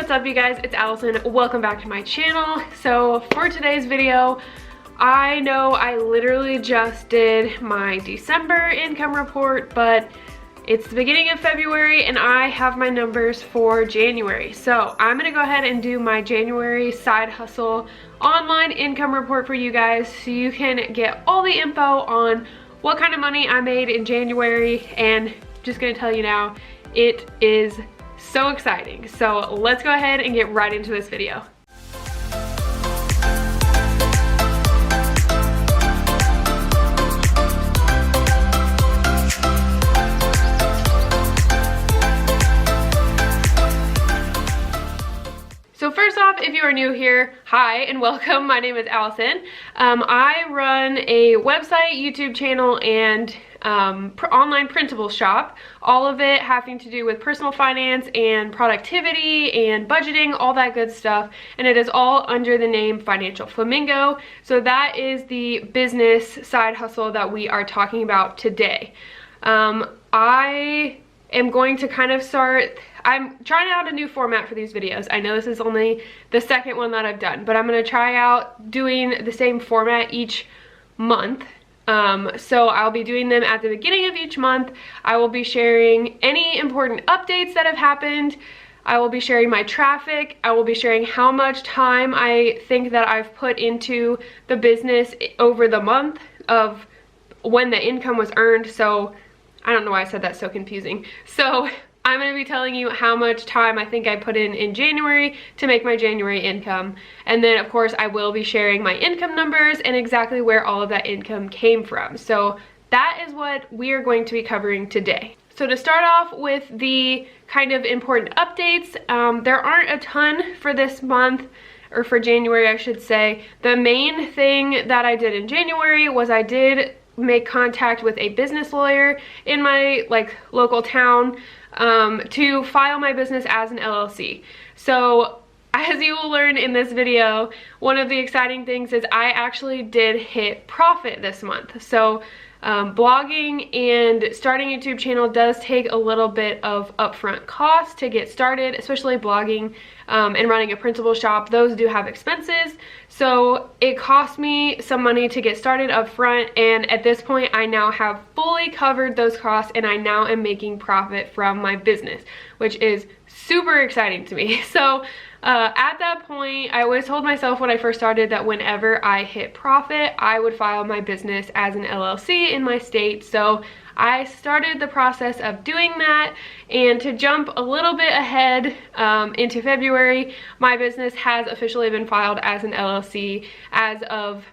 what's up you guys? It's Allison. Welcome back to my channel. So for today's video, I know I literally just did my December income report, but it's the beginning of February and I have my numbers for January. So I'm gonna go ahead and do my January side hustle online income report for you guys so you can get all the info on what kind of money I made in January. And just gonna tell you now, it is so exciting. So let's go ahead and get right into this video. So first off, if you are new here, hi and welcome. My name is Allison. I run a website, YouTube channel, and online printable shop. All of it having to do with personal finance and productivity and budgeting, all that good stuff. And it is all under the name Financial Flamingo. So that is the business side hustle that we are talking about today. I am going to kind of start, I'm trying out a new format for these videos. I know this is only the second one that I've done, but I'm going to try out doing the same format each month. So I'll be doing them at the beginning of each month. I will be sharing any important updates that have happened. I will be sharing my traffic. I will be sharing how much time I think that I've put into the business over the month of when the income was earned. So I don't know why I said that so confusing. So I'm going to be telling you how much time I think I put in January to make my January income. And then of course I will be sharing my income numbers and exactly where all of that income came from. So that is what we are going to be covering today. So to start off with the kind of important updates, there aren't a ton for this month, or for January I should say. The main thing that I did in January was I did make contact with a business lawyer in my local town to file my business as an LLC. So as you will learn in this video, one of the exciting things is I actually did hit profit this month. So blogging and starting a YouTube channel does take a little bit of upfront cost to get started, especially blogging and running a printable shop. Those do have expenses. So it cost me some money to get started up front, and at this point I now have fully covered those costs and I now am making profit from my business, which is super exciting to me. So at that point, I always told myself when I first started that whenever I hit profit, I would file my business as an LLC in my state. So I started the process of doing that, and to jump a little bit ahead into February, my business has officially been filed as an LLC as of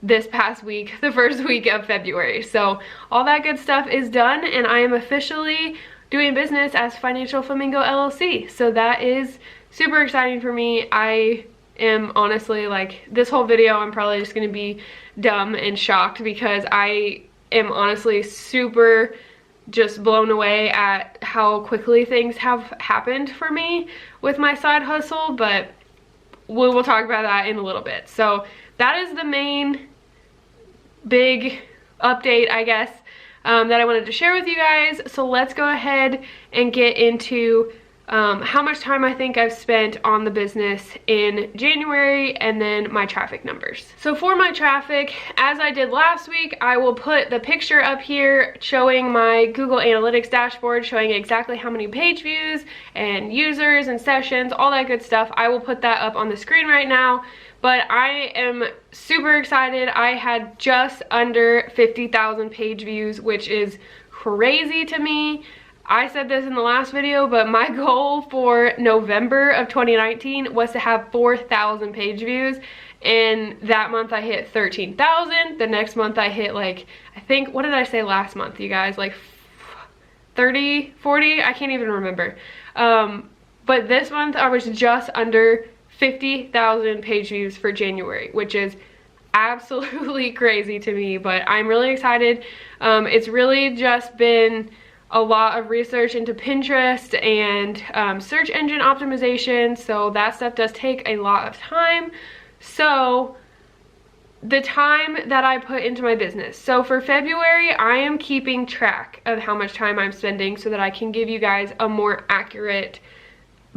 this past week, the first week of February. So all that good stuff is done and I am officially doing business as Financial Flamingo LLC. So that is super exciting for me. I am honestly, this whole video I'm probably just gonna be dumb and shocked because I am honestly super just blown away at how quickly things have happened for me with my side hustle, but we will talk about that in a little bit. So that is the main big update, I guess, that I wanted to share with you guys. So let's go ahead and get into how much time I think I've spent on the business in January and then my traffic numbers. So for my traffic, as I did last week, I will put the picture up here showing my Google Analytics dashboard, showing exactly how many page views and users and sessions, all that good stuff. I will put that up on the screen right now. But I am super excited. I had just under 50,000 page views, which is crazy to me. I said this in the last video, but my goal for November of 2019 was to have 4,000 page views. And that month I hit 13,000. The next month I hit I think, what did I say last month, you guys? 30, 40? I can't even remember. But this month I was just under 50,000 page views for January, which is absolutely crazy to me, but I'm really excited. It's really just been a lot of research into Pinterest and search engine optimization, so that stuff does take a lot of time. So the time that I put into my business. So for February, I am keeping track of how much time I'm spending so that I can give you guys a more accurate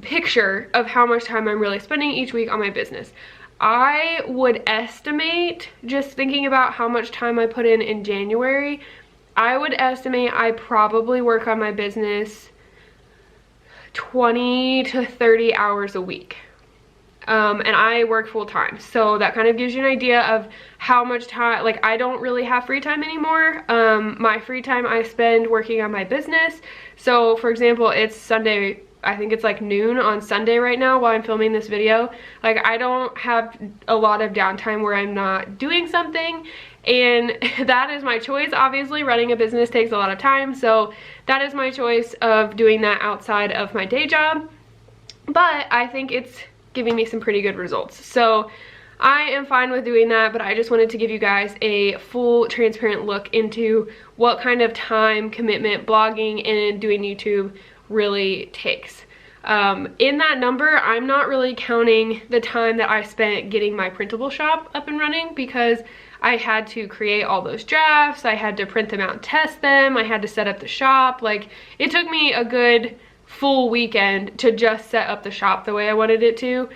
picture of how much time I'm really spending each week on my business. I would estimate, just thinking about how much time I put in January, I would estimate I probably work on my business 20 to 30 hours a week. And I work full time. So that kind of gives you an idea of how much time, like I don't really have free time anymore. My free time I spend working on my business. So for example, it's Sunday, I think it's like noon on Sunday right now while I'm filming this video. Like I don't have a lot of downtime where I'm not doing something, and that is my choice. Obviously running a business takes a lot of time, so that is my choice of doing that outside of my day job, but I think it's giving me some pretty good results. So I am fine with doing that, but I just wanted to give you guys a full transparent look into what kind of time commitment blogging and doing YouTube really takes. In that number, I'm not really counting the time that I spent getting my printable shop up and running, because I had to create all those drafts, I had to print them out and test them, I had to set up the shop. Like it took me a good full weekend to just set up the shop the way I wanted it to.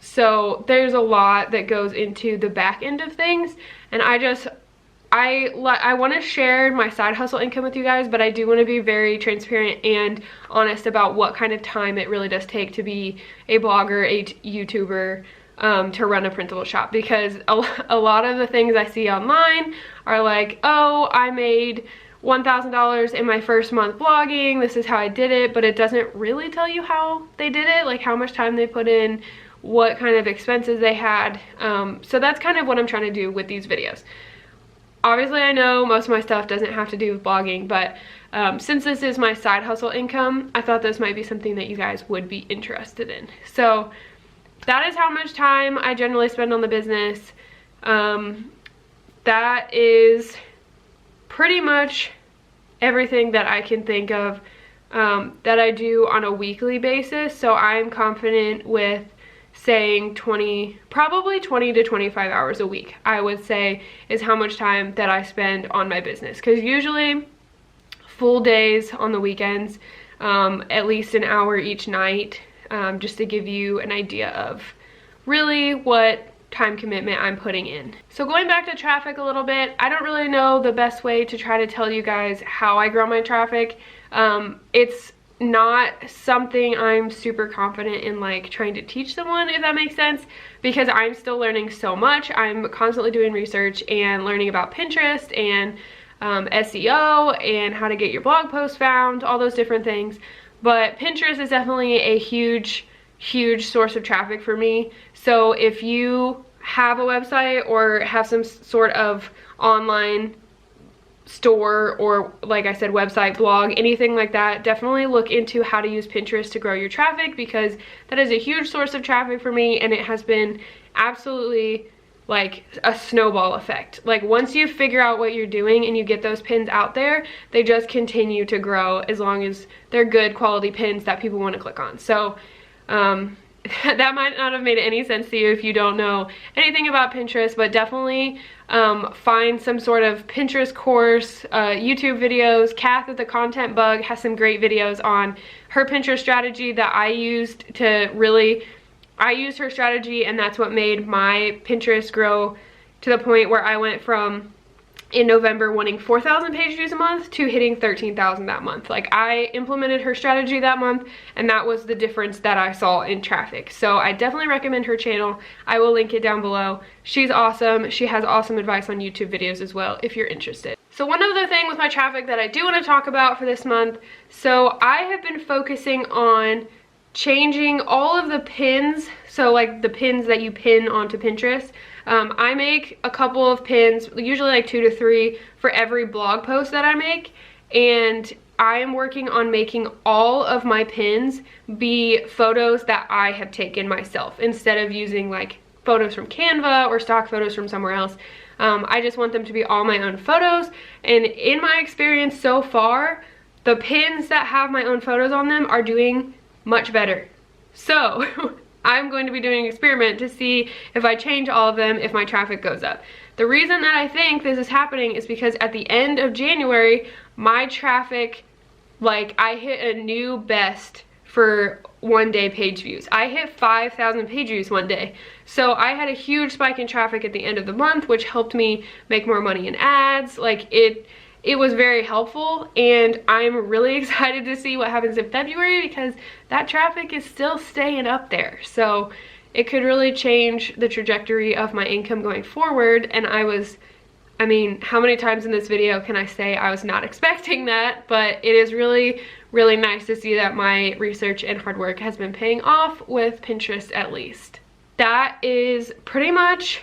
So there's a lot that goes into the back end of things, and I want to share my side hustle income with you guys, but I do want to be very transparent and honest about what kind of time it really does take to be a blogger, a YouTuber, to run a printable shop, because a lot of the things I see online are like, oh, I made $1,000 in my first month blogging, this is how I did it, but it doesn't really tell you how they did it, like how much time they put in, what kind of expenses they had. So that's kind of what I'm trying to do with these videos. Obviously I know most of my stuff doesn't have to do with blogging, but since this is my side hustle income, I thought this might be something that you guys would be interested in. So that is how much time I generally spend on the business. That is pretty much everything that I can think of that I do on a weekly basis. So I'm confident with saying probably 20 to 25 hours a week, I would say, is how much time that I spend on my business. Because usually full days on the weekends, at least an hour each night, just to give you an idea of really what time commitment I'm putting in. So going back to traffic a little bit, I don't really know the best way to try to tell you guys how I grow my traffic. It's not something I'm super confident in like trying to teach someone, if that makes sense, because I'm still learning so much. I'm constantly doing research and learning about Pinterest and SEO and how to get your blog post found, all those different things. But Pinterest is definitely a huge source of traffic for me. So if you have a website or have some sort of online store, or like I said, website, blog, anything like that, definitely look into how to use Pinterest to grow your traffic, because that is a huge source of traffic for me, and it has been absolutely like a snowball effect. Like once you figure out what you're doing and you get those pins out there, they just continue to grow as long as they're good quality pins that people want to click on. So that might not have made any sense to you if you don't know anything about Pinterest, but definitely find some sort of Pinterest course, YouTube videos. Kath at the Content Bug has some great videos on her Pinterest strategy that I used I used her strategy, and that's what made my Pinterest grow to the point where I went from, in November, wanting 4,000 page views a month to hitting 13,000 that month. Like I implemented her strategy that month, and that was the difference that I saw in traffic. So I definitely recommend her channel. I will link it down below. She's awesome. She has awesome advice on YouTube videos as well if you're interested. So one other thing with my traffic that I do want to talk about for this month. So I have been focusing on changing all of the pins, so like the pins that you pin onto Pinterest. I make a couple of pins, usually like 2 to 3 for every blog post that I make, and I am working on making all of my pins be photos that I have taken myself, instead of using like photos from Canva or stock photos from somewhere else. I just want them to be all my own photos, and in my experience so far, the pins that have my own photos on them are doing much better. So I'm going to be doing an experiment to see if I change all of them, if my traffic goes up. The reason that I think this is happening is because at the end of January, my traffic, like I hit a new best for one day page views. I hit 5,000 page views one day. So I had a huge spike in traffic at the end of the month, which helped me make more money in ads. Like it was very helpful, and I'm really excited to see what happens in February because that traffic is still staying up there. So it could really change the trajectory of my income going forward. And I mean, how many times in this video can I say I was not expecting that? But it is really, really nice to see that my research and hard work has been paying off with Pinterest at least. That is pretty much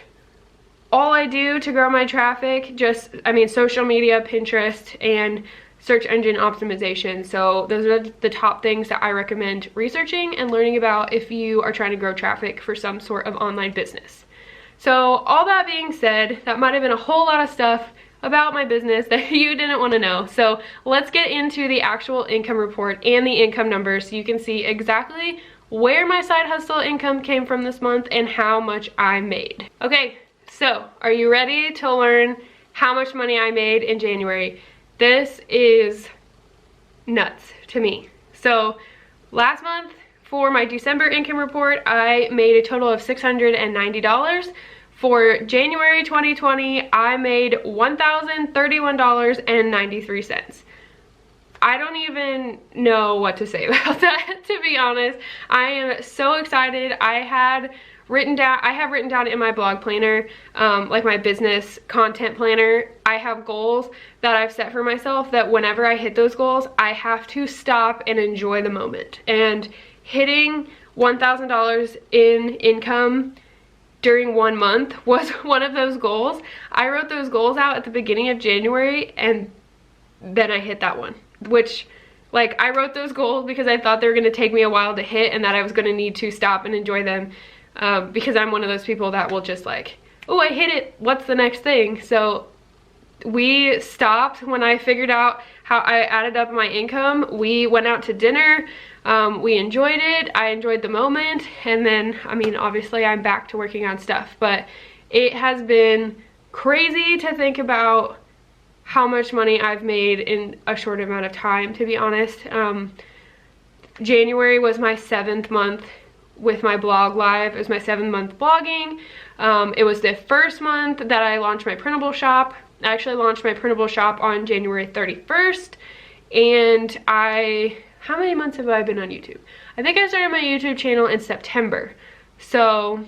all I do to grow my traffic. Just, I mean, social media, Pinterest, and search engine optimization. So those are the top things that I recommend researching and learning about if you are trying to grow traffic for some sort of online business. So all that being said, that might have been a whole lot of stuff about my business that you didn't want to know. So let's get into the actual income report and the income numbers so you can see exactly where my side hustle income came from this month and how much I made. Okay, so are you ready to learn how much money I made in January? This is nuts to me. So last month for my December income report, I made a total of $690. For January 2020, I made $1,031.93. I don't even know what to say about that, to be honest. I am so excited. I have written down in my blog planner, like my business content planner, I have goals that I've set for myself that whenever I hit those goals, I have to stop and enjoy the moment. And hitting $1,000 in income during 1 month was one of those goals. I wrote those goals out at the beginning of January, and then I hit that one, which, like, I wrote those goals because I thought they were gonna take me a while to hit and that I was gonna need to stop and enjoy them, because I'm one of those people that will just like, oh, I hit it, what's the next thing? So we stopped when I figured out how I added up my income. We went out to dinner. We enjoyed it. I enjoyed the moment. And then, I mean, obviously I'm back to working on stuff, but it has been crazy to think about how much money I've made in a short amount of time, to be honest. January was my 7th month with my blog live. It was my 7th month blogging. It was the first month that I launched my printable shop. I actually launched my printable shop on January 31st. And how many months have I been on YouTube? I think I started my YouTube channel in September. So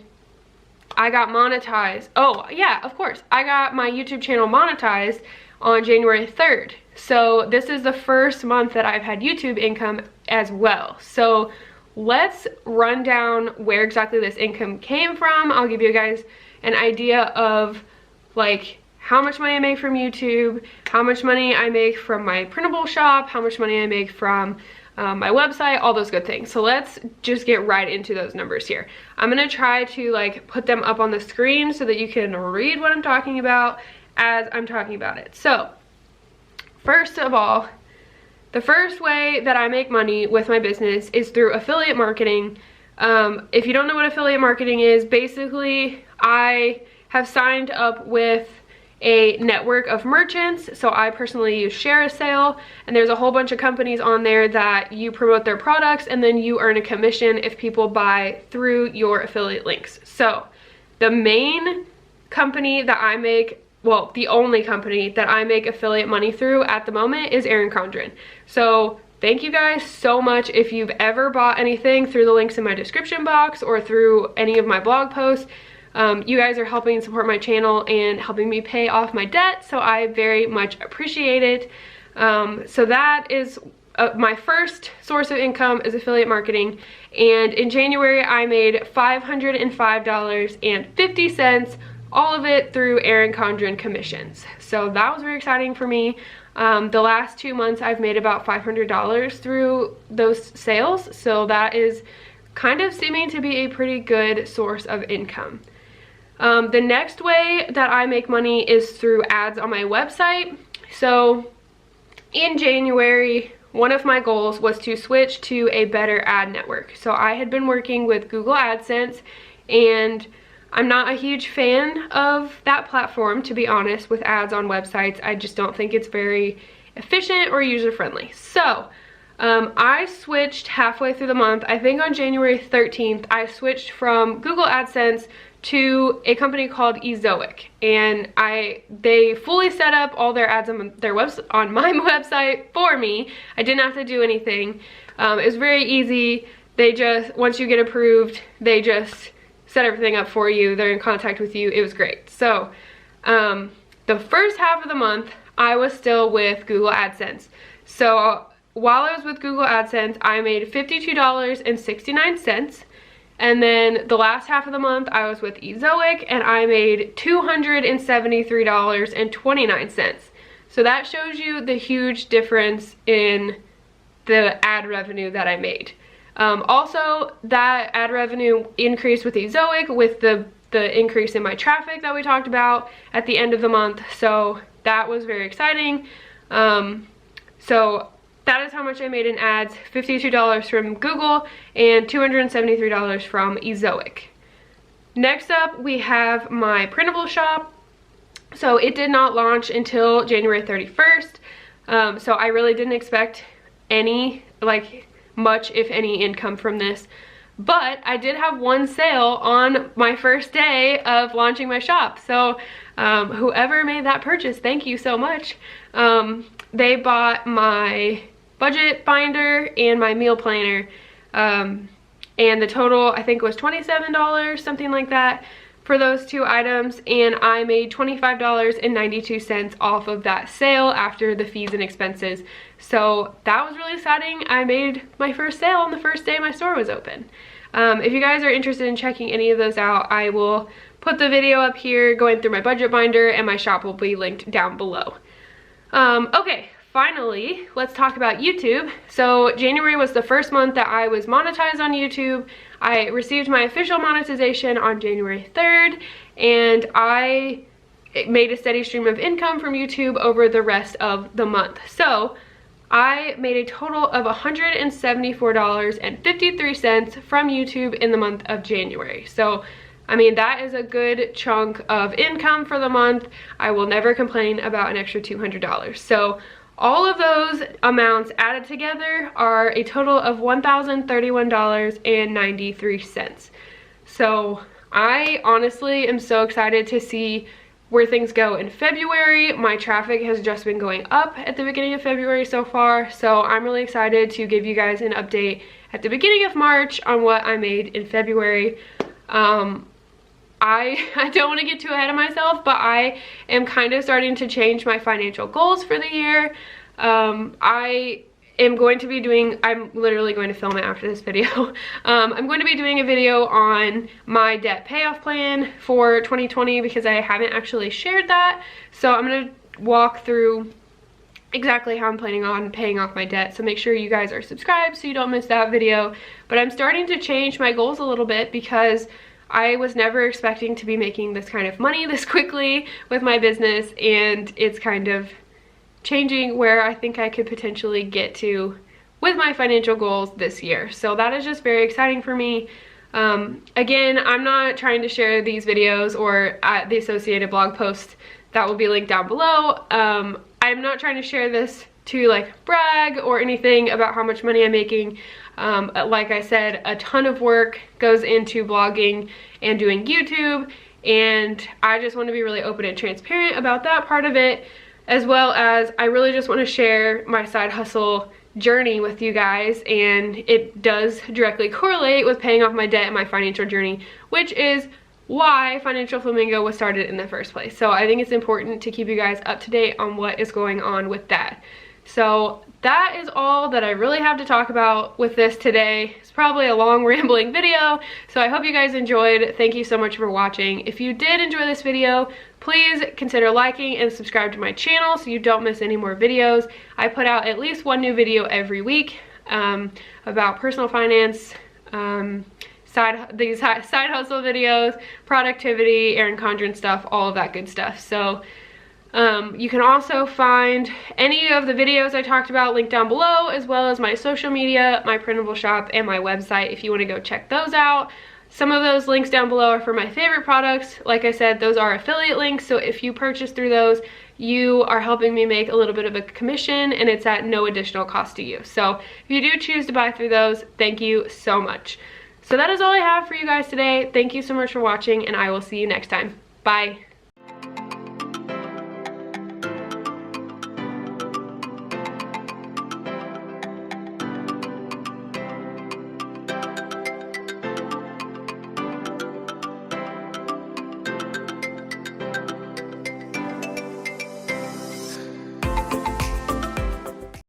I got monetized. Oh yeah, of course. I got my YouTube channel monetized on January 3rd. So this is the first month that I've had YouTube income as well. So let's run down where exactly this income came from. I'll give you guys an idea of like how much money I make from YouTube, how much money I make from my printable shop, how much money I make from my website, all those good things. So let's just get right into those numbers here. I'm gonna try to like put them up on the screen so that you can read what I'm talking about as I'm talking about it. So first of all, the first way that I make money with my business is through affiliate marketing. If you don't know what affiliate marketing is, basically I have signed up with a network of merchants. So I personally use ShareAlike, and there's a whole bunch of companies on there that you promote their products and then you earn a commission if people buy through your affiliate links. So the main company that I make, well, the only company that I make affiliate money through at the moment is Erin Condren. So thank you guys so much if you've ever bought anything through the links in my description box or through any of my blog posts. You guys are helping support my channel and helping me pay off my debt, so I very much appreciate it. So that is my first source of income is affiliate marketing, and in January I made $505.50, all of it through Erin Condren commissions. So that was very exciting for me. The last 2 months I've made about $500 through those sales, so that is kind of seeming to be a pretty good source of income. The next way that I make money is through ads on my website. So in January, one of my goals was to switch to a better ad network. So I had been working with Google AdSense, and I'm not a huge fan of that platform, to be honest, with ads on websites. I just don't think it's very efficient or user-friendly. So I switched halfway through the month. I think on January 13th, I switched from Google AdSense to a company called Ezoic, and they fully set up all their ads on their on my website for me. I didn't have to do anything. It was very easy. They just, once you get approved, they just set everything up for you. They're in contact with you. It was great. So the first half of the month, I was still with Google AdSense. So while I was with Google AdSense, I made $52.69. And then the last half of the month, I was with Ezoic, and I made $273.29. So that shows you the huge difference in the ad revenue that I made. Also, that ad revenue increased with Ezoic with the increase in my traffic that we talked about at the end of the month. So that was very exciting. So that is how much I made in ads, $52 from Google and $273 from Ezoic. Next up, we have my printable shop. So it did not launch until January 31st. So I really didn't expect any, much if any income from this. But I did have one sale on my first day of launching my shop. So whoever made that purchase, thank you so much. They bought my budget binder and my meal planner, and the total I think was $27, something like that, for those two items, and I made $25.92 off of that sale after the fees and expenses. So that was really exciting. I made my first sale on the first day my store was open. If you guys are interested in checking any of those out, I will put the video up here going through my budget binder, and my shop will be linked down below. Okay. Finally, let's talk about YouTube. So January was the first month that I was monetized on YouTube. I received my official monetization on January 3rd, and I made a steady stream of income from YouTube over the rest of the month. So I made a total of $174.53 from YouTube in the month of January. So I mean, that is a good chunk of income for the month. I will never complain about an extra $200. So all of those amounts added together are a total of $1,031.93. So I honestly am so excited to see where things go in February. My traffic has just been going up at the beginning of February so far. So I'm really excited to give you guys an update at the beginning of March on what I made in February. I don't want to get too ahead of myself, but I am kind of starting to change my financial goals for the year. I am going to be doing, I'm literally going to film it after this video. I'm going to be doing a video on my debt payoff plan for 2020 because I haven't actually shared that. So I'm going to walk through exactly how I'm planning on paying off my debt. So make sure you guys are subscribed so you don't miss that video. But I'm starting to change my goals a little bit because I was never expecting to be making this kind of money this quickly with my business, and it's kind of changing where I think I could potentially get to with my financial goals this year. So that is just very exciting for me. Again, I'm not trying to share these videos or the associated blog post that will be linked down below. I'm not trying to share this to brag or anything about how much money I'm making. Like I said, a ton of work goes into blogging and doing YouTube, and I just want to be really open and transparent about that part of it, as well as I really just want to share my side hustle journey with you guys, and it does directly correlate with paying off my debt and my financial journey, which is why Financial Flamingo was started in the first place. So I think it's important to keep you guys up to date on what is going on with that. So that is all that I really have to talk about with this today. It's probably a long rambling video, so I hope you guys enjoyed. Thank you so much for watching. If you did enjoy this video, please consider liking and subscribe to my channel so you don't miss any more videos. I put out at least one new video every week about personal finance, side hustle videos, productivity, Erin Condren stuff, all of that good stuff. So you can also find any of the videos I talked about linked down below, as well as my social media, my printable shop, and my website if you want to go check those out. Some of those links down below are for my favorite products. Like I said, those are affiliate links, so if you purchase through those, you are helping me make a little bit of a commission, and it's at no additional cost to you. So if you do choose to buy through those, thank you so much. So that is all I have for you guys today. Thank you so much for watching, and I will see you next time. Bye.